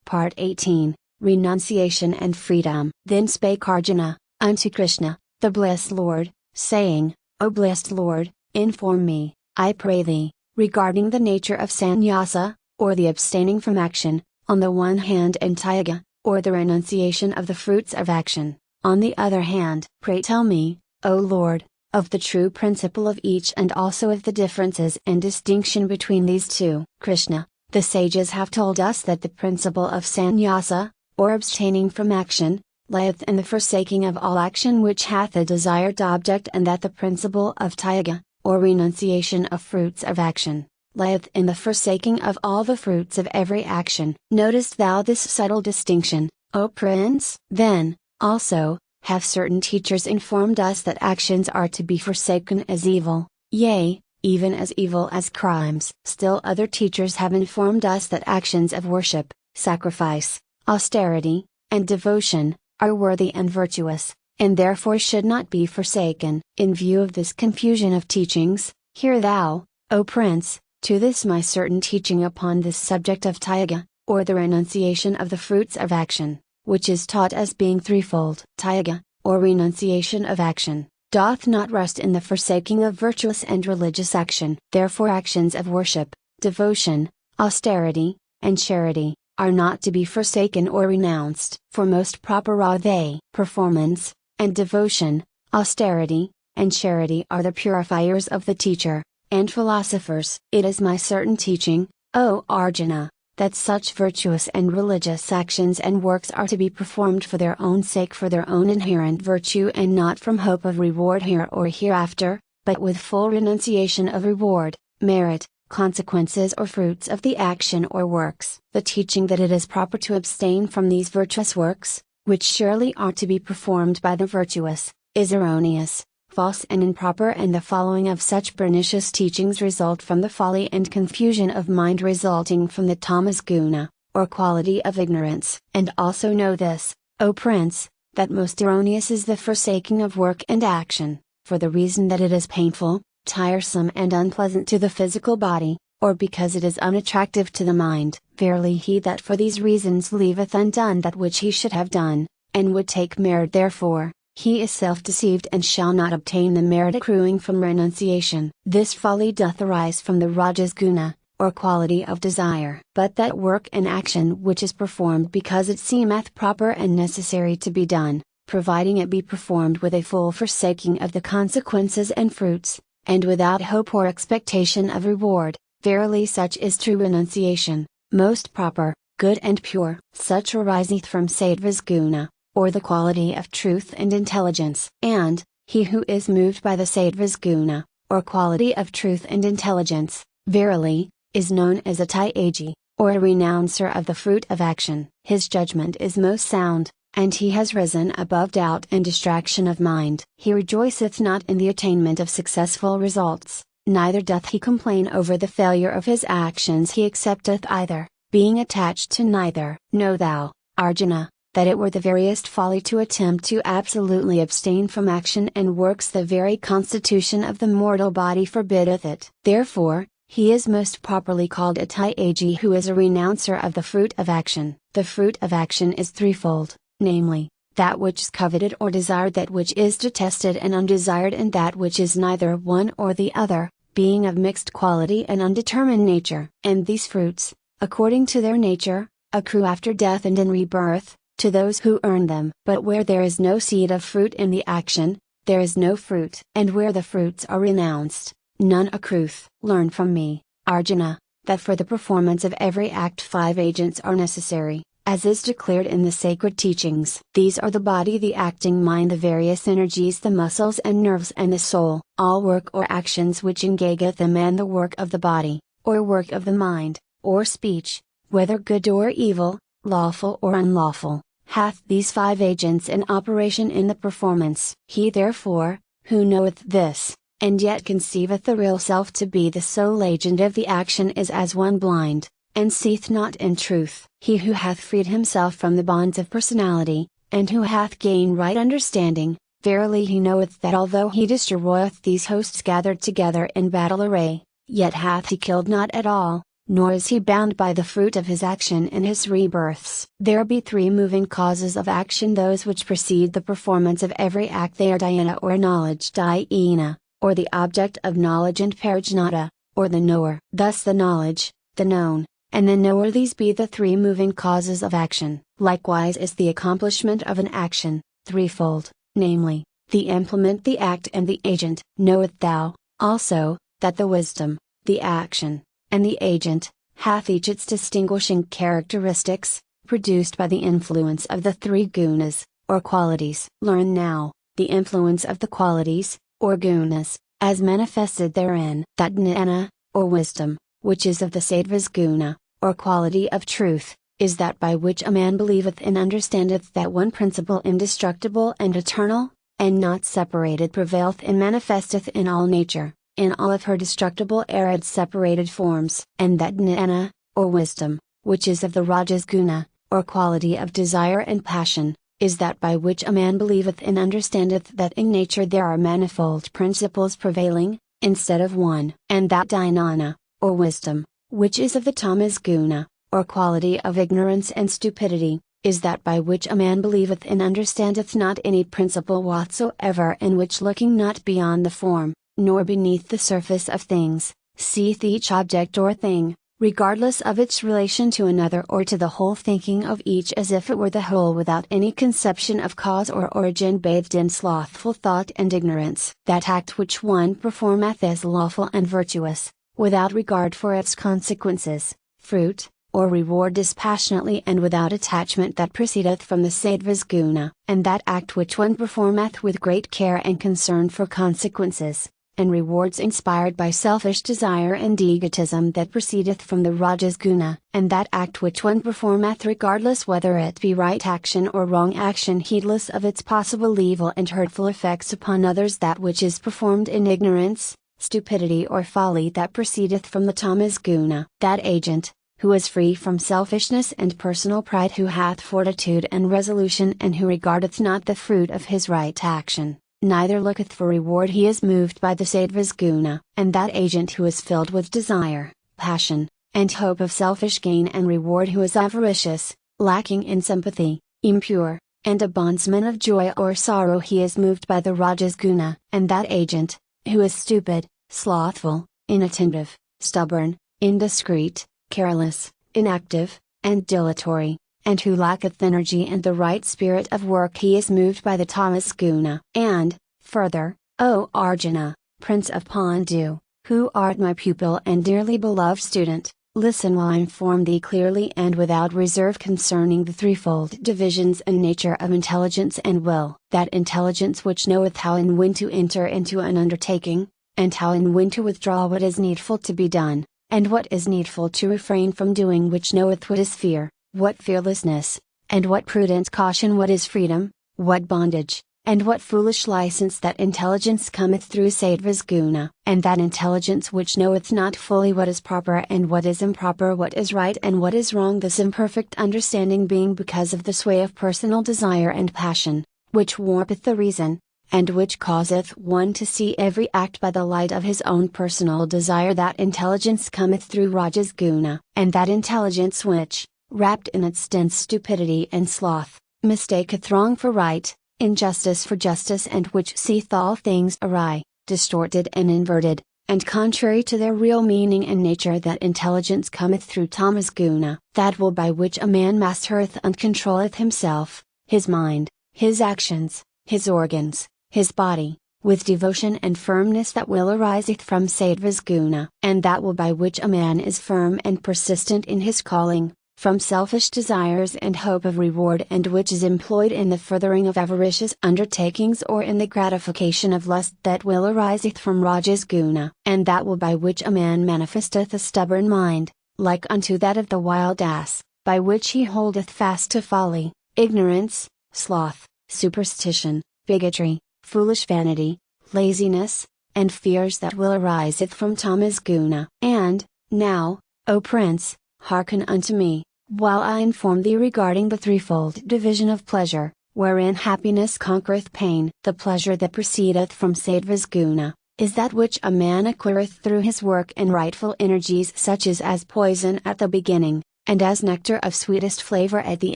Part 18, Renunciation and Freedom. Then spake Arjuna, unto Krishna, the blessed Lord, saying, O blessed Lord, inform me, I pray thee, regarding the nature of sannyasa, or the abstaining from action, on the one hand, and tyaga, or the renunciation of the fruits of action, on the other hand. Pray tell me, O Lord, of the true principle of each, and also of the differences and distinction between these two. Krishna, the sages have told us that the principle of sannyasa, or abstaining from action, lieth in the forsaking of all action which hath a desired object, and that the principle of tyaga, or renunciation of fruits of action, lieth in the forsaking of all the fruits of every action. Noticest thou this subtle distinction, O Prince? Then, also, have certain teachers informed us that actions are to be forsaken as evil, yea, even as evil as crimes. Still other teachers have informed us that actions of worship, sacrifice, austerity, and devotion, are worthy and virtuous, and therefore should not be forsaken. In view of this confusion of teachings, hear thou, O Prince, to this my certain teaching upon this subject of tyaga, or the renunciation of the fruits of action, which is taught as being threefold. Tyaga, or renunciation of action, doth not rest in the forsaking of virtuous and religious action. Therefore actions of worship, devotion, austerity, and charity, are not to be forsaken or renounced. For most proper are they. Performance, and devotion, austerity, and charity are the purifiers of the teacher, and philosophers. It is my certain teaching, O Arjuna, that such virtuous and religious actions and works are to be performed for their own sake, for their own inherent virtue, and not from hope of reward here or hereafter, but with full renunciation of reward, merit, consequences or fruits of the action or works. The teaching that it is proper to abstain from these virtuous works, which surely are to be performed by the virtuous, is erroneous, false and improper, and the following of such pernicious teachings result from the folly and confusion of mind resulting from the tamas guna, or quality of ignorance. And also know this, O Prince, that most erroneous is the forsaking of work and action, for the reason that it is painful, tiresome and unpleasant to the physical body, or because it is unattractive to the mind. Verily he that for these reasons leaveth undone that which he should have done, and would take merit therefore, he is self-deceived and shall not obtain the merit accruing from renunciation. This folly doth arise from the rajas guna, or quality of desire. But that work and action which is performed because it seemeth proper and necessary to be done, providing it be performed with a full forsaking of the consequences and fruits, and without hope or expectation of reward, verily such is true renunciation, most proper, good and pure. Such ariseth from sattvas guna, or the quality of truth and intelligence. And, he who is moved by the sattvas guna, or quality of truth and intelligence, verily, is known as a tyagi, or a renouncer of the fruit of action. His judgment is most sound, and he has risen above doubt and distraction of mind. He rejoiceth not in the attainment of successful results, neither doth he complain over the failure of his actions. He accepteth either, being attached to neither. Know thou, Arjuna, that it were the veriest folly to attempt to absolutely abstain from action and works. The very constitution of the mortal body forbiddeth it. Therefore, he is most properly called a tyagi who is a renouncer of the fruit of action. The fruit of action is threefold, namely, that which is coveted or desired, that which is detested and undesired, and that which is neither one or the other, being of mixed quality and undetermined nature. And these fruits, according to their nature, accrue after death and in rebirth, to those who earn them. But where there is no seed of fruit in the action, there is no fruit. And where the fruits are renounced, none accrueth. Learn from me, Arjuna, that for the performance of every act 5 agents are necessary, as is declared in the sacred teachings. These are the body, the acting mind, the various energies, the muscles and nerves, and the soul. All work or actions which engageth a man, the work of the body, or work of the mind, or speech, whether good or evil, lawful or unlawful, hath these 5 agents in operation in the performance. He therefore, who knoweth this, and yet conceiveth the real self to be the sole agent of the action, is as one blind, and seeth not in truth. He who hath freed himself from the bonds of personality, and who hath gained right understanding, verily he knoweth that although he destroyeth these hosts gathered together in battle array, yet hath he killed not at all, nor is he bound by the fruit of his action in his rebirths. There be three moving causes of action: those which precede the performance of every act, they are dhyana or knowledge, dhyana, or the object of knowledge, and parajnata, or the knower. Thus the knowledge, the known, and the knower, these be the three moving causes of action. Likewise is the accomplishment of an action, threefold, namely, the implement, the act, and the agent. Knowest thou, also, that the wisdom, the action, and the agent, hath each its distinguishing characteristics, produced by the influence of the three gunas, or qualities. Learn now, the influence of the qualities, or gunas, as manifested therein. That jnana, or wisdom, which is of the sattvas guna, or quality of truth, is that by which a man believeth and understandeth that one principle indestructible and eternal, and not separated, prevaileth and manifesteth in all nature, in all of her destructible arid separated forms. And that jnana, or wisdom, which is of the rajas guna, or quality of desire and passion, is that by which a man believeth and understandeth that in nature there are manifold principles prevailing, instead of one. And that dhyana, or wisdom, which is of the tamas guna, or quality of ignorance and stupidity, is that by which a man believeth and understandeth not any principle whatsoever, in which, looking not beyond the form, nor beneath the surface of things, seeth each object or thing, regardless of its relation to another or to the whole, thinking of each as if it were the whole, without any conception of cause or origin, bathed in slothful thought and ignorance. That act which one performeth is lawful and virtuous, without regard for its consequences, fruit, or reward, dispassionately and without attachment, that proceedeth from the sattvas guna. And that act which one performeth with great care and concern for consequences, and rewards, inspired by selfish desire and egotism, that proceedeth from the rajas guna. And that act which one performeth regardless whether it be right action or wrong action, heedless of its possible evil and hurtful effects upon others, that which is performed in ignorance, stupidity, or folly, that proceedeth from the tamas guna. That agent, who is free from selfishness and personal pride, who hath fortitude and resolution, and who regardeth not the fruit of his right action, neither looketh for reward, he is moved by the sattvas guna. And that agent who is filled with desire, passion, and hope of selfish gain and reward, who is avaricious, lacking in sympathy, impure, and a bondsman of joy or sorrow, he is moved by the rajas guna. And that agent, who is stupid, slothful, inattentive, stubborn, indiscreet, careless, inactive, and dilatory, and who lacketh energy and the right spirit of work, he is moved by the tamas guna. And, further, O Arjuna, Prince of Pandu, who art my pupil and dearly beloved student, listen while I inform thee clearly and without reserve concerning the threefold divisions and nature of intelligence and will. That intelligence which knoweth how and when to enter into an undertaking, and how and when to withdraw what is needful to be done, and what is needful to refrain from doing, which knoweth what is fear, what fearlessness, and what prudent caution, what is freedom, what bondage, and what foolish license. That intelligence cometh through sattvas guna. And that intelligence which knoweth not fully what is proper and what is improper, what is right and what is wrong, this imperfect understanding being because of the sway of personal desire and passion, which warpeth the reason, and which causeth one to see every act by the light of his own personal desire, that intelligence cometh through rajas guna. And that intelligence which, wrapped in its dense stupidity and sloth, mistaketh wrong for right, injustice for justice, and which seeth all things awry, distorted and inverted, and contrary to their real meaning and nature, that intelligence cometh through tamas guna. That will by which a man mastereth and controlleth himself, his mind, his actions, his organs, his body, with devotion and firmness, that will ariseth from sattvas guna. And that will by which a man is firm and persistent in his calling, from selfish desires and hope of reward, and which is employed in the furthering of avaricious undertakings or in the gratification of lust, that will ariseth from rajas guna. And that will by which a man manifesteth a stubborn mind, like unto that of the wild ass, by which he holdeth fast to folly, ignorance, sloth, superstition, bigotry, foolish vanity, laziness, and fears, that will ariseth from tamas guna. And, now, O Prince, hearken unto me, while I inform thee regarding the threefold division of pleasure, wherein happiness conquereth pain. The pleasure that proceedeth from sattvas guna, is that which a man acquireth through his work and rightful energies, such as poison at the beginning, and as nectar of sweetest flavor at the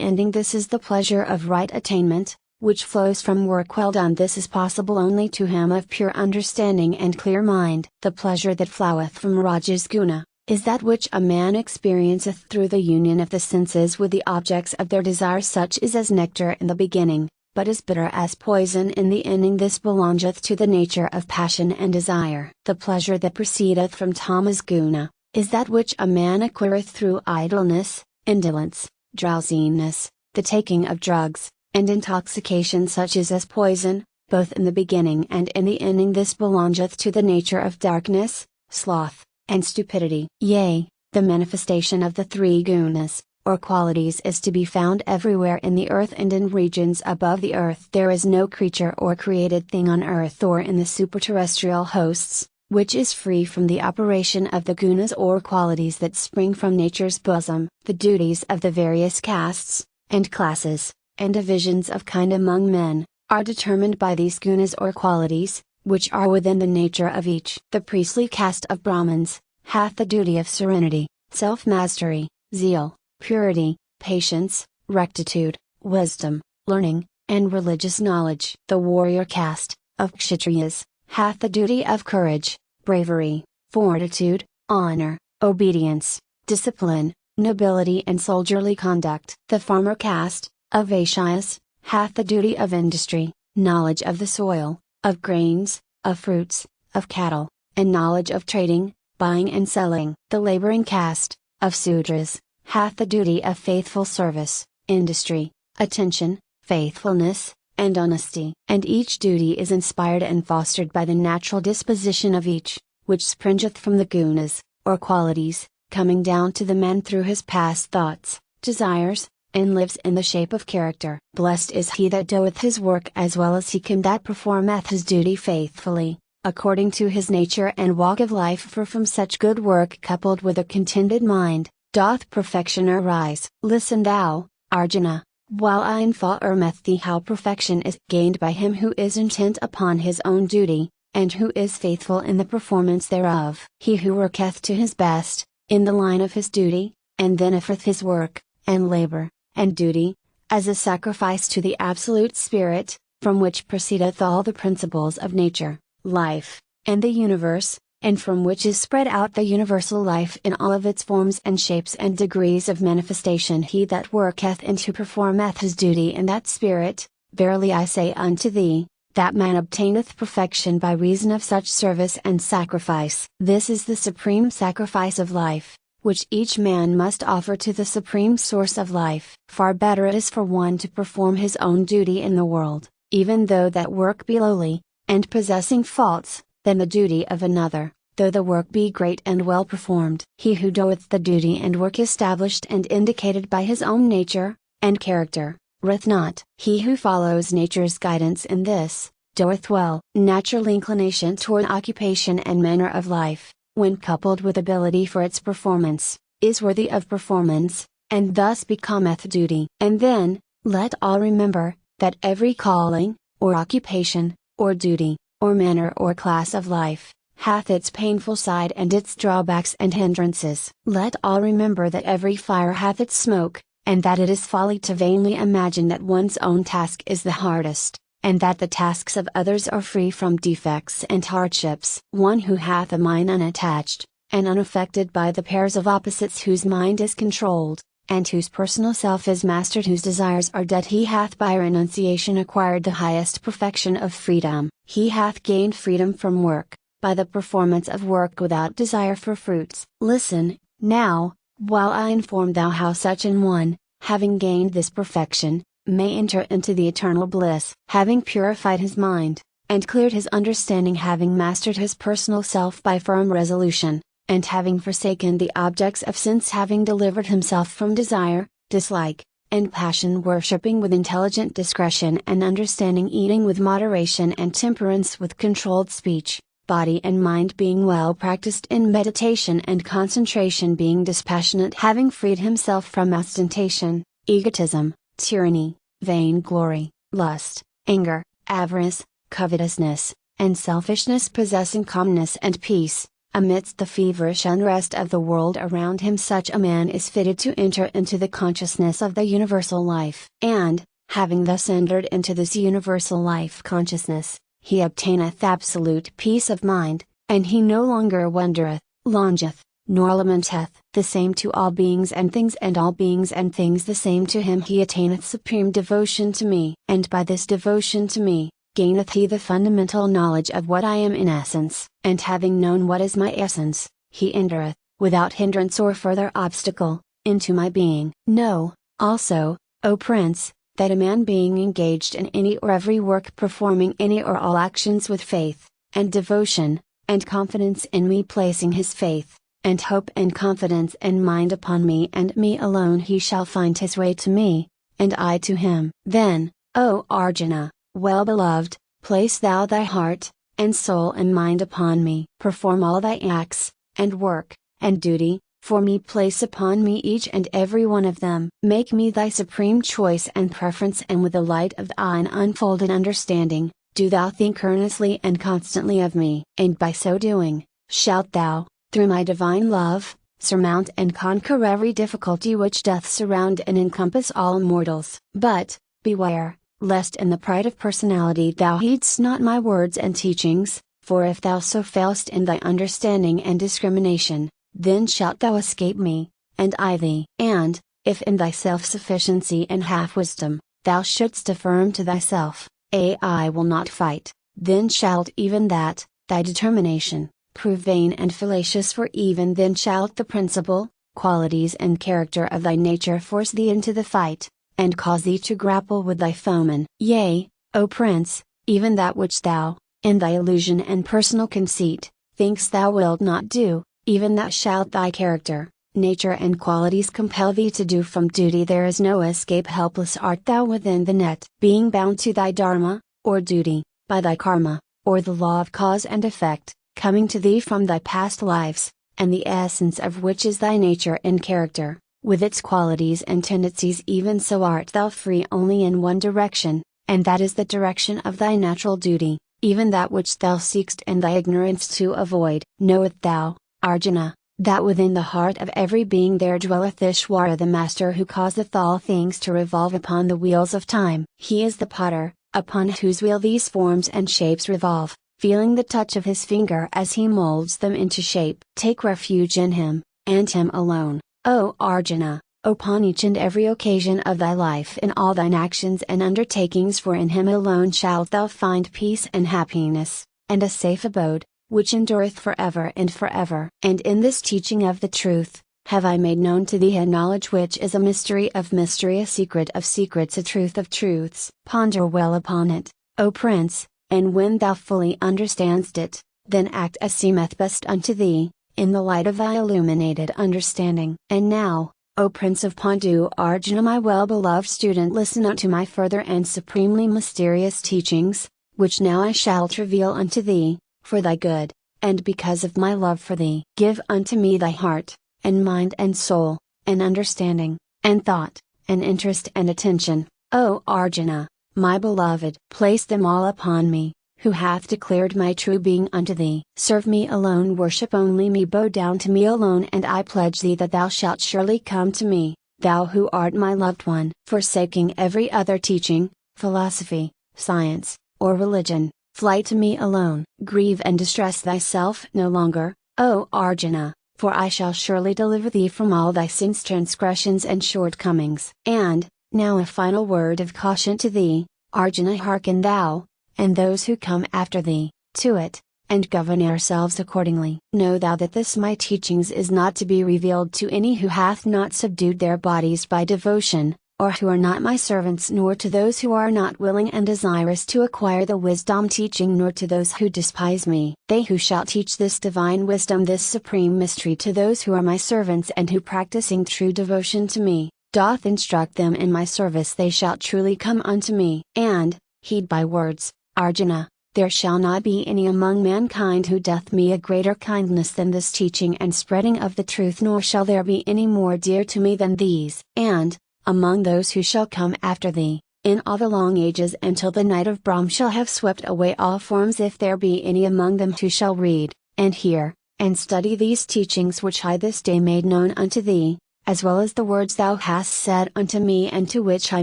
ending. This is the pleasure of right attainment, which flows from work well done. This is possible only to him of pure understanding and clear mind. The pleasure that floweth from Rajas guna, is that which a man experienceth through the union of the senses with the objects of their desire, such is as nectar in the beginning, but is bitter as poison in the ending. This belongeth to the nature of passion and desire. The pleasure that proceedeth from tamas guna, is that which a man acquireth through idleness, indolence, drowsiness, the taking of drugs, and intoxication, such as poison, both in the beginning and in the ending. This belongeth to the nature of darkness, sloth, and stupidity. Yea, the manifestation of the three gunas, or qualities, is to be found everywhere in the earth and in regions above the earth. There is no creature or created thing on earth or in the superterrestrial hosts, which is free from the operation of the gunas or qualities that spring from nature's bosom. The duties of the various castes, and classes, and divisions of kind among men, are determined by these gunas or qualities, which are within the nature of each. The priestly caste of Brahmins, hath the duty of serenity, self-mastery, zeal, purity, patience, rectitude, wisdom, learning, and religious knowledge. The warrior caste, of Kshatriyas, hath the duty of courage, bravery, fortitude, honor, obedience, discipline, nobility, and soldierly conduct. The farmer caste, of Vaishyas, hath the duty of industry, knowledge of the soil, of grains, of fruits, of cattle, and knowledge of trading, buying and selling. The laboring caste, of Sudras, hath the duty of faithful service, industry, attention, faithfulness, and honesty. And each duty is inspired and fostered by the natural disposition of each, which springeth from the gunas, or qualities, coming down to the man through his past thoughts, desires, and lives in the shape of character. Blessed is he that doeth his work as well as he can, that performeth his duty faithfully, according to his nature and walk of life. For from such good work, coupled with a contented mind, doth perfection arise. Listen thou, Arjuna, while I informeth thee how perfection is gained by him who is intent upon his own duty, and who is faithful in the performance thereof. He who worketh to his best, in the line of his duty, and then offereth his work, and labor, and duty, as a sacrifice to the Absolute Spirit, from which proceedeth all the principles of nature, life, and the universe, and from which is spread out the universal life in all of its forms and shapes and degrees of manifestation. He that worketh and who performeth his duty in that spirit, verily I say unto thee, that man obtaineth perfection by reason of such service and sacrifice. This is the supreme sacrifice of life, which each man must offer to the supreme source of life. Far better it is for one to perform his own duty in the world, even though that work be lowly, and possessing faults, than the duty of another, though the work be great and well performed. He who doeth the duty and work established and indicated by his own nature, and character, wrath not. He who follows nature's guidance in this, doeth well. Natural inclination toward occupation and manner of life, when coupled with ability for its performance, is worthy of performance, and thus becometh duty. And then, let all remember, that every calling, or occupation, or duty, or manner or class of life, hath its painful side and its drawbacks and hindrances. Let all remember that every fire hath its smoke, and that it is folly to vainly imagine that one's own task is the hardest, and that the tasks of others are free from defects and hardships. One who hath a mind unattached, and unaffected by the pairs of opposites, whose mind is controlled, and whose personal self is mastered, whose desires are dead, he hath by renunciation acquired the highest perfection of freedom. He hath gained freedom from work, by the performance of work without desire for fruits. Listen, now, while I inform thou how such an one, having gained this perfection, may enter into the eternal bliss. Having purified his mind, and cleared his understanding, having mastered his personal self by firm resolution, and having forsaken the objects of sense, having delivered himself from desire, dislike, and passion, worshipping with intelligent discretion and understanding, eating with moderation and temperance, with controlled speech, body and mind being well practiced in meditation and concentration, being dispassionate, having freed himself from ostentation, egotism, tyranny, vainglory, lust, anger, avarice, covetousness, and selfishness possessing calmness and peace, amidst the feverish unrest of the world around him, such a man is fitted to enter into the consciousness of the universal life. And, having thus entered into this universal life consciousness, he obtaineth absolute peace of mind, and he no longer wondereth, longeth, nor lamenteth. The same to all beings and things, and all beings and things the same to him. He attaineth supreme devotion to me, and by this devotion to me, gaineth he the fundamental knowledge of what I am in essence. And having known what is my essence, he entereth, without hindrance or further obstacle, into my being. Know, also, O Prince, that a man being engaged in any or every work, performing any or all actions with faith, and devotion, and confidence in me, placing his faith, and hope and confidence and mind upon me and me alone, he shall find his way to me, and I to him. Then, O Arjuna, well beloved, place thou thy heart, and soul and mind upon me. Perform all thy acts, and work, and duty, for me. Place upon me each and every one of them. Make me thy supreme choice and preference, and with the light of thine unfolded understanding, do thou think earnestly and constantly of me. And by so doing, shalt thou, through my divine love, surmount and conquer every difficulty which doth surround and encompass all mortals. But, beware, lest in the pride of personality thou heedst not my words and teachings, for if thou so failst in thy understanding and discrimination, then shalt thou escape me, and I thee. And, if in thy self-sufficiency and half-wisdom, thou shouldst affirm to thyself, I will not fight, then shalt even that, thy determination, prove vain and fallacious, for even then shalt the principle, qualities and character of thy nature force thee into the fight, and cause thee to grapple with thy foeman. Yea, O Prince, even that which thou, in thy illusion and personal conceit, thinkst thou wilt not do, even that shalt thy character, nature and qualities compel thee to do. From duty there is no escape. Helpless art thou within the net, being bound to thy dharma, or duty, by thy karma, or the law of cause and effect, coming to thee from thy past lives, and the essence of which is thy nature and character, with its qualities and tendencies. Even so art thou free only in one direction, and that is the direction of thy natural duty, even that which thou seekst in thy ignorance to avoid. Knowest thou, Arjuna, that within the heart of every being there dwelleth Ishvara, the Master, who causeth all things to revolve upon the wheels of time. He is the potter, upon whose wheel these forms and shapes revolve, feeling the touch of his finger as he molds them into shape. Take refuge in him, and him alone, O Arjuna, upon each and every occasion of thy life, in all thine actions and undertakings, for in him alone shalt thou find peace and happiness, and a safe abode, which endureth forever and forever. And in this teaching of the truth, have I made known to thee a knowledge which is a mystery of mystery, a secret of secrets, a truth of truths. Ponder well upon it, O Prince, and when thou fully understandest it, then act as seemeth best unto thee, in the light of thy illuminated understanding. And now, O Prince of Pandu, Arjuna, my well-beloved student, listen unto my further and supremely mysterious teachings, which now I shall reveal unto thee, for thy good, and because of my love for thee. Give unto me thy heart, and mind and soul, and understanding, and thought, and interest and attention, O Arjuna, my beloved. Place them all upon me, who hath declared my true being unto thee. Serve me alone, worship only me, bow down to me alone, and I pledge thee that thou shalt surely come to me, thou who art my loved one. Forsaking every other teaching, philosophy, science, or religion, fly to me alone. Grieve and distress thyself no longer, O Arjuna, for I shall surely deliver thee from all thy sins, transgressions and shortcomings. And, now a final word of caution to thee, Arjuna, hearken thou, and those who come after thee, to it, and govern ourselves accordingly. Know thou that this my teachings is not to be revealed to any who hath not subdued their bodies by devotion, or who are not my servants, nor to those who are not willing and desirous to acquire the wisdom teaching, nor to those who despise me. They who shall teach this divine wisdom, this supreme mystery, to those who are my servants and who, practicing true devotion to me, doth instruct them in my service, they shall truly come unto me. And, heed my words, Arjuna, there shall not be any among mankind who doth me a greater kindness than this teaching and spreading of the truth, nor shall there be any more dear to me than these. And, among those who shall come after thee, in all the long ages until the night of Brahm shall have swept away all forms, if there be any among them who shall read, and hear, and study these teachings which I this day made known unto thee, as well as the words thou hast said unto me and to which I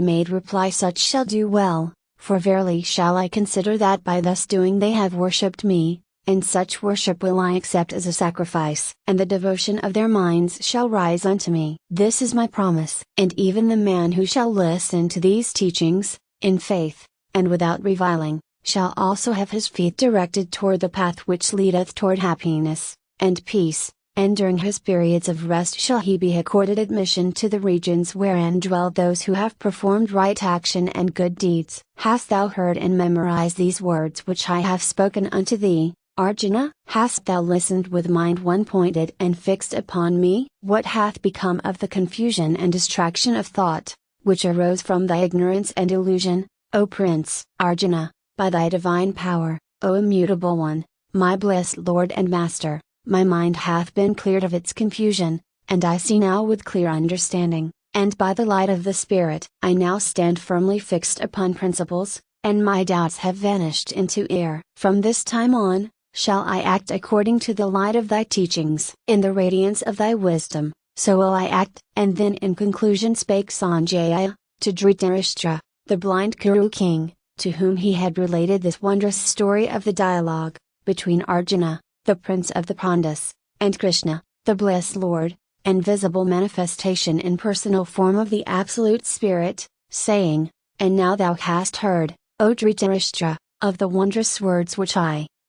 made reply, such shall do well, for verily shall I consider that by thus doing they have worshipped me, and such worship will I accept as a sacrifice, and the devotion of their minds shall rise unto me. This is my promise. And even the man who shall listen to these teachings, in faith, and without reviling, shall also have his feet directed toward the path which leadeth toward happiness, and peace, and during his periods of rest shall he be accorded admission to the regions wherein dwell those who have performed right action and good deeds. Hast thou heard and memorized these words which I have spoken unto thee, Arjuna? Hast thou listened with mind one pointed and fixed upon me? What hath become of the confusion and distraction of thought, which arose from thy ignorance and illusion, O Prince? Arjuna, by thy divine power, O immutable one, my blessed Lord and Master, my mind hath been cleared of its confusion, and I see now with clear understanding, and by the light of the Spirit I now stand firmly fixed upon principles, and my doubts have vanished into air. From this time on, shall I act according to the light of thy teachings. In the radiance of thy wisdom, so will I act. And then in conclusion spake Sanjaya, to Dhritarashtra, the blind Kuru king, to whom he had related this wondrous story of the dialogue, between Arjuna, the prince of the Pandus, and Krishna, the blessed Lord, and visible manifestation in personal form of the Absolute Spirit, saying, And now thou hast heard, O Dhritarashtra, of the wondrous words which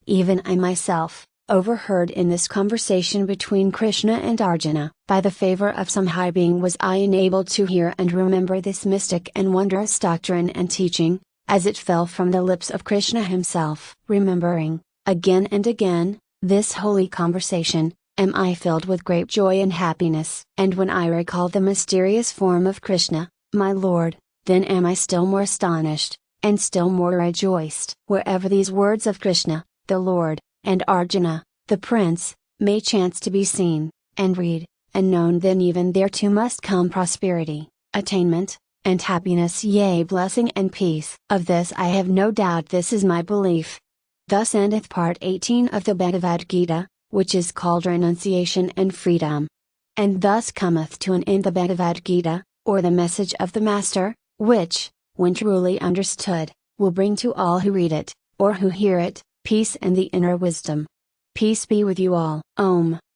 even I myself, overheard in this conversation between Krishna and Arjuna. By the favor of some high being was I enabled to hear and remember this mystic and wondrous doctrine and teaching, as it fell from the lips of Krishna himself. Remembering, again and again, this holy conversation, am I filled with great joy and happiness. And when I recall the mysterious form of Krishna, my Lord, then am I still more astonished, and still more rejoiced. Wherever these words of Krishna, the Lord, and Arjuna, the Prince, may chance to be seen, and read, and known, then even there too must come prosperity, attainment, and happiness, yea, blessing and peace. Of this I have no doubt, this is my belief. Thus endeth Part 18 of the Bhagavad Gita, which is called Renunciation and Freedom. And thus cometh to an end the Bhagavad Gita, or the message of the Master, which, when truly understood, will bring to all who read it, or who hear it, peace and the inner wisdom. Peace be with you all. Om.